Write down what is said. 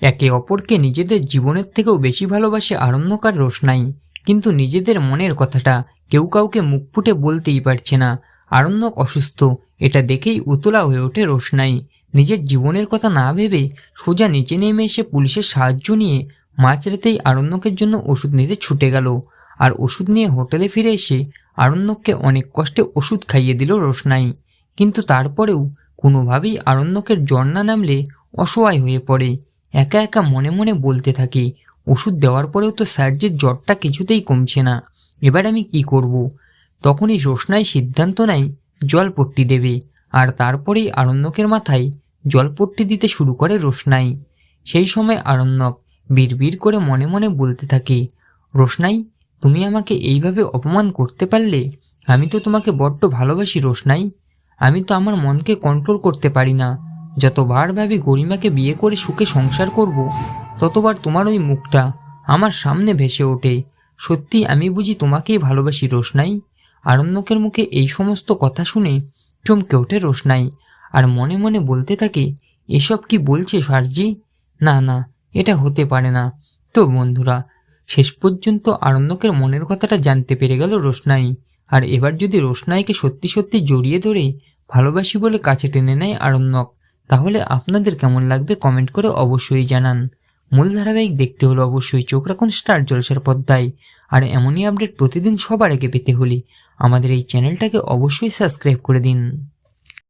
একে অপরকে নিজেদের জীবনের থেকেও বেশি ভালোবাসে আরণ্যক আর রোশনাই, কিন্তু নিজেদের মনের কথাটা কেউ কাউকে মুখ ফুটে বলতেই পারছে না। আরণ্যক অসুস্থ, এটা দেখেই উতলা হয়ে ওঠে রোশনাই। নিজের জীবনের কথা না ভেবে সোজা নিচে নেমে এসে পুলিশের সাহায্য নিয়ে মাঝরাতেই আরণ্যকের জন্য ওষুধ নিতে ছুটে গেল। আর ওষুধ নিয়ে হোটেলে ফিরে এসে আরণ্যককে অনেক কষ্টে ওষুধ খাইয়ে দিল রোশনাই। কিন্তু তারপরেও কোনোভাবেই আরণ্যকের জ্বর না নামলে অসহায় হয়ে পড়ে। একা একা মনে মনে বলতে থাকে, ওষুধ দেওয়ার পরেও তো স্যারজির জ্বরটা কিছুতেই কমছে না, এবার আমি কি করব। তখনই রোশনাই সিদ্ধান্ত নেয় জলপট্টি দেবে, আর তারপরেই আরণ্যকের মাথায় জলপট্টি দিতে শুরু করে রোশনাই। সেই সময় আরণ্যক বিড়বিড় করে মনে মনে বলতে থাকে, রোশনাই, তুমি আমাকে এইভাবে অপমান করতে পারলে? আমি তো তোমাকে বড্ড ভালোবাসি রোশনাই। আমি তো আমার মনকে কন্ট্রোল করতে পারি না। যতবার ভাবি গরিমাকে বিয়ে করে সুখে সংসার করব, ততবার তোমার ওই মুখটা আমার সামনে ভেসে ওঠে। সত্যি আমি বুঝি তোমাকেই ভালোবাসি রোশনাই? আরণ্যকের মুখে এই সমস্ত কথা শুনে চমকে ওঠে রোশনাই, আর মনে মনে বলতে থাকে, এসব কি বলছে সারজি? না না, এটা হতে পারে না। তো বন্ধুরা, শেষ পর্যন্ত আরণ্যকের মনের কথাটা জানতে পেরে গেল রোশনাই। আর এবার যদি রোশনাইকে সত্যি সত্যি জড়িয়ে ধরে ভালোবাসি বলে কাছে টেনে নেয় আরণ্যক, তাহলে আপনাদের কেমন লাগবে কমেন্ট করে অবশ্যই জানান। মূল ধারাবাহিক দেখতে হলে অবশ্যই চোখ রাখুন স্টার জলসার পর্দায়। আর এমনই আপডেট প্রতিদিন সবার আগে পেতে হলে আমাদের এই চ্যানেলটাকে অবশ্যই সাবস্ক্রাইব করে দিন।